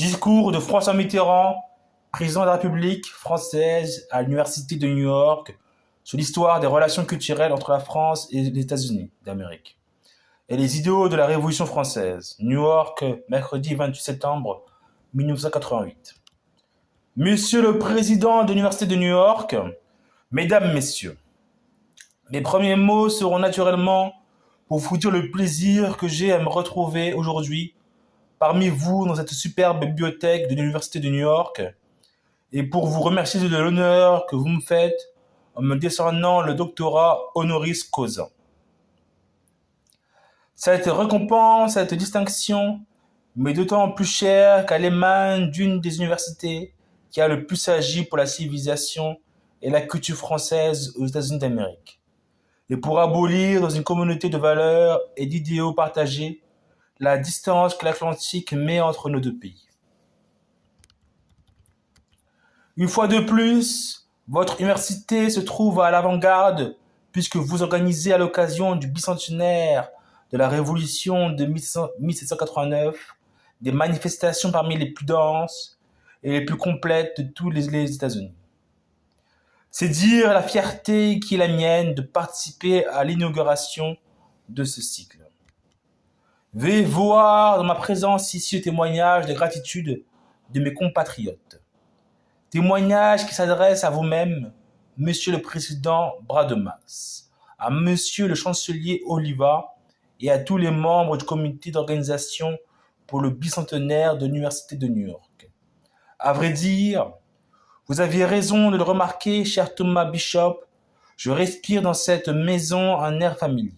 Discours de François Mitterrand, président de la République française à l'Université de New York, sur l'histoire des relations culturelles entre la France et les États-Unis d'Amérique et les idéaux de la Révolution française. New York, mercredi 28 septembre 1988. Monsieur le Président de l'Université de New York, Mesdames, Messieurs, mes premiers mots seront naturellement pour vous dire le plaisir que j'ai à me retrouver aujourd'hui parmi vous dans cette superbe bibliothèque de l'Université de New York et pour vous remercier de l'honneur que vous me faites en me décernant le doctorat honoris causa. Cette récompense, cette distinction m'est d'autant plus chère qu'elle émane d'une des universités qui a le plus agi pour la civilisation et la culture française aux États-Unis d'Amérique, et pour abolir dans une communauté de valeurs et d'idéaux partagés la distance que l'Atlantique met entre nos deux pays. Une fois de plus, votre université se trouve à l'avant-garde puisque vous organisez à l'occasion du bicentenaire de la Révolution de 1789 des manifestations parmi les plus denses et les plus complètes de tous les États-Unis. C'est dire la fierté qui est la mienne de participer à l'inauguration de ce cycle. Veuillez voir dans ma présence ici le témoignage de gratitude de mes compatriotes. Témoignage qui s'adresse à vous-même, Monsieur le Président Brademas, à Monsieur le Chancelier Oliva et à tous les membres du comité d'organisation pour le bicentenaire de l'Université de New York. À vrai dire, vous aviez raison de le remarquer, cher Thomas Bishop, je respire dans cette maison un air familier.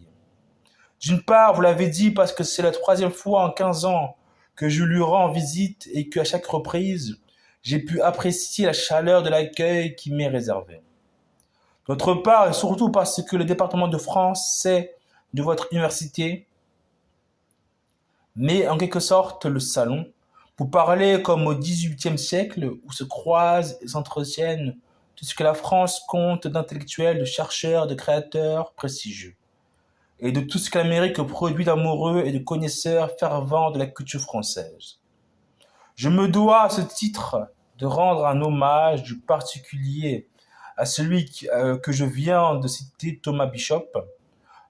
D'une part, vous l'avez dit parce que c'est la troisième fois en 15 ans que je lui rends visite et qu'à chaque reprise, j'ai pu apprécier la chaleur de l'accueil qui m'est réservé. D'autre part, et surtout parce que le département de France sait de votre université, mais en quelque sorte le salon, pour parler comme au XVIIIe siècle où se croisent et s'entretiennent tout ce que la France compte d'intellectuels, de chercheurs, de créateurs prestigieux, et de tout ce que l'Amérique produit d'amoureux et de connaisseurs fervents de la culture française. Je me dois à ce titre de rendre un hommage du particulier à celui que je viens de citer, Thomas Bishop,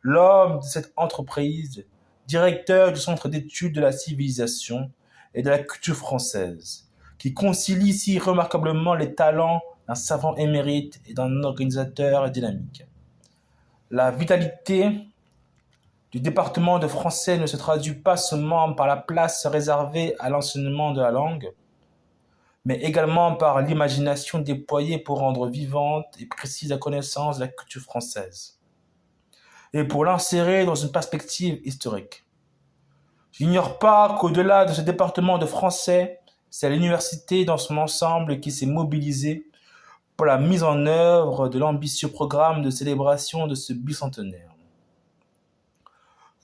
l'homme de cette entreprise, directeur du Centre d'études de la civilisation et de la culture française, qui concilie si remarquablement les talents d'un savant émérite et d'un organisateur dynamique. La vitalité du département de français ne se traduit pas seulement par la place réservée à l'enseignement de la langue, mais également par l'imagination déployée pour rendre vivante et précise la connaissance de la culture française, et pour l'insérer dans une perspective historique. J'ignore pas qu'au-delà de ce département de français, c'est l'université dans son ensemble qui s'est mobilisée pour la mise en œuvre de l'ambitieux programme de célébration de ce bicentenaire.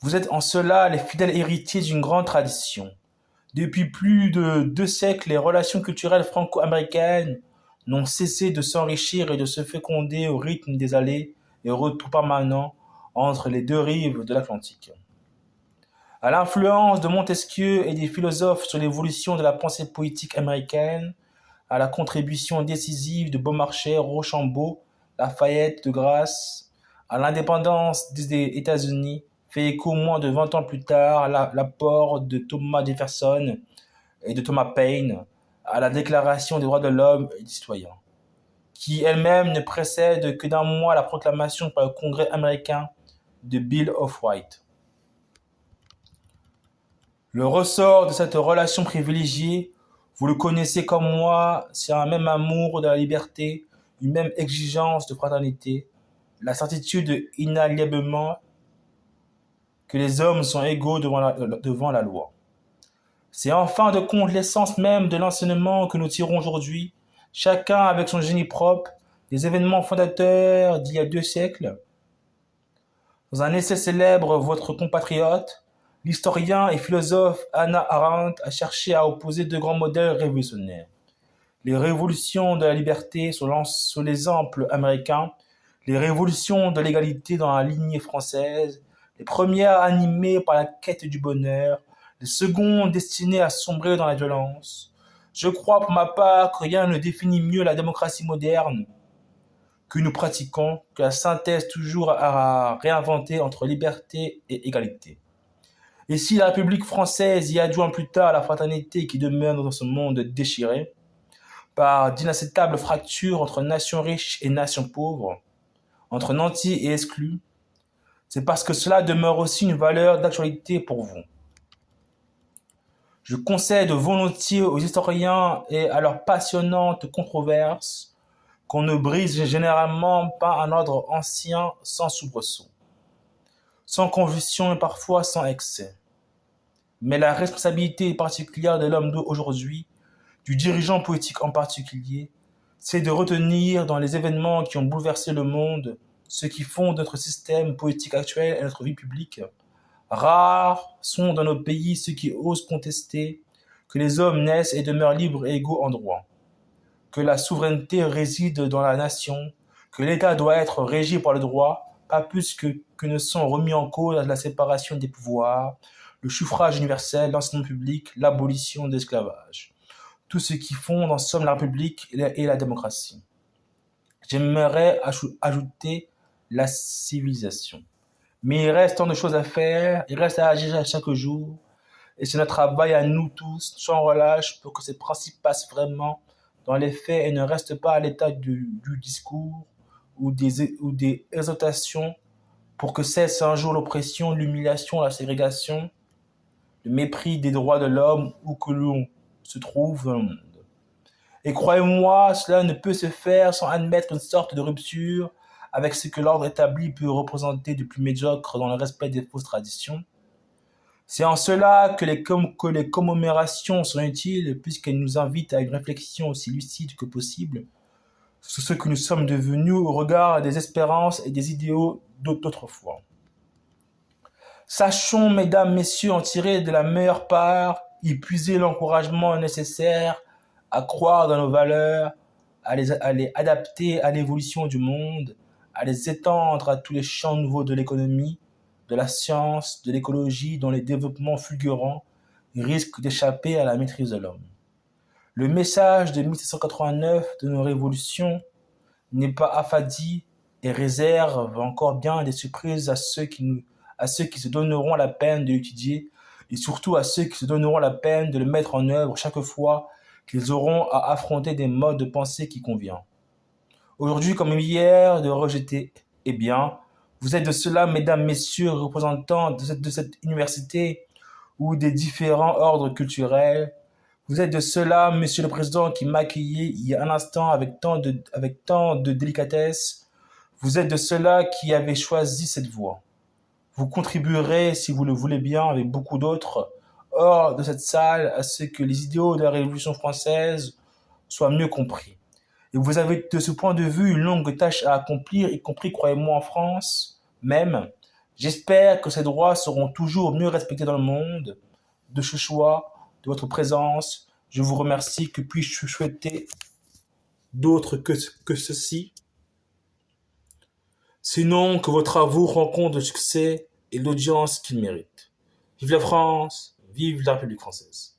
Vous êtes en cela les fidèles héritiers d'une grande tradition. Depuis plus de 2 siècles, les relations culturelles franco-américaines n'ont cessé de s'enrichir et de se féconder au rythme des allers et retours permanents entre les deux rives de l'Atlantique. À l'influence de Montesquieu et des philosophes sur l'évolution de la pensée politique américaine, à la contribution décisive de Beaumarchais, Rochambeau, Lafayette, de Grasse, à l'indépendance des États-Unis, fait écho moins de 20 ans plus tard à l'apport de Thomas Jefferson et de Thomas Paine à la Déclaration des droits de l'homme et du citoyen, qui elle-même ne précède que d'un mois la proclamation par le Congrès américain de Bill of Rights. Le ressort de cette relation privilégiée, vous le connaissez comme moi, c'est un même amour de la liberté, une même exigence de fraternité, la certitude inaliénablement que les hommes sont égaux devant la loi. C'est en fin de compte l'essence même de l'enseignement que nous tirons aujourd'hui, chacun avec son génie propre, des événements fondateurs d'il y a 2 siècles. Dans un essai célèbre, votre compatriote, l'historien et philosophe Hannah Arendt a cherché à opposer 2 grands modèles révolutionnaires. Les révolutions de la liberté sous l'exemple américain, les révolutions de l'égalité dans la lignée française, les premières animées par la quête du bonheur, les secondes destinées à sombrer dans la violence, Je crois pour ma part que rien ne définit mieux la démocratie moderne que nous pratiquons que la synthèse toujours à réinventer entre liberté et égalité. Et si la République française y adjoint plus tard la fraternité qui demeure dans ce monde déchiré, par d'inacceptables fractures entre nations riches et nations pauvres, entre nantis et exclus, c'est parce que cela demeure aussi une valeur d'actualité pour vous. Je concède volontiers aux historiens et à leurs passionnantes controverses qu'on ne brise généralement pas un ordre ancien sans soubresaut, sans convulsion et parfois sans excès. Mais la responsabilité particulière de l'homme d'aujourd'hui, du dirigeant politique en particulier, c'est de retenir dans les événements qui ont bouleversé le monde ce qui fonde notre système politique actuel et notre vie publique. Rares sont dans nos pays ceux qui osent contester que les hommes naissent et demeurent libres et égaux en droit, que la souveraineté réside dans la nation, que l'État doit être régi par le droit, pas plus que ne sont remis en cause la séparation des pouvoirs, le suffrage universel, l'enseignement public, l'abolition de l'esclavage. Tout ce qui fonde en somme la République et la démocratie. J'aimerais ajouter la civilisation. Mais il reste tant de choses à faire, il reste à agir à chaque jour, et c'est notre travail à nous tous, sans relâche, pour que ces principes passent vraiment dans les faits et ne restent pas à l'état du discours ou des exhortations, pour que cesse un jour l'oppression, l'humiliation, la ségrégation, le mépris des droits de l'homme où que l'on se trouve dans le monde. Et croyez-moi, cela ne peut se faire sans admettre une sorte de rupture avec ce que l'ordre établi peut représenter de plus médiocre dans le respect des fausses traditions. C'est en cela que les commémorations sont utiles, puisqu'elles nous invitent à une réflexion aussi lucide que possible sur ce que nous sommes devenus au regard des espérances et des idéaux d'autrefois. Sachons, mesdames, messieurs, en tirer de la meilleure part, y puiser l'encouragement nécessaire à croire dans nos valeurs, à les adapter à l'évolution du monde, à les étendre à tous les champs nouveaux de l'économie, de la science, de l'écologie, dont les développements fulgurants risquent d'échapper à la maîtrise de l'homme. Le message de 1789 de nos révolutions n'est pas affadi et réserve encore bien des surprises à ceux qui se donneront la peine de l'étudier et surtout à ceux qui se donneront la peine de le mettre en œuvre chaque fois qu'ils auront à affronter des modes de pensée qui conviennent. Aujourd'hui comme hier, de rejeter, eh bien, vous êtes de ceux-là, mesdames, messieurs, représentants de cette université ou des différents ordres culturels. Vous êtes de ceux-là, monsieur le président, qui m'a accueilli il y a un instant avec tant de délicatesse. Vous êtes de ceux-là qui avaient choisi cette voie. Vous contribuerez, si vous le voulez bien, avec beaucoup d'autres, hors de cette salle, à ce que les idéaux de la Révolution française soient mieux compris. Et vous avez de ce point de vue une longue tâche à accomplir, y compris, croyez-moi, en France même. J'espère que ces droits seront toujours mieux respectés dans le monde. De ce choix, de votre présence, je vous remercie. Que puis-je souhaiter d'autre que ceci? Sinon que vos travaux rencontrent le succès et l'audience qu'ils méritent. Vive la France, vive la République française.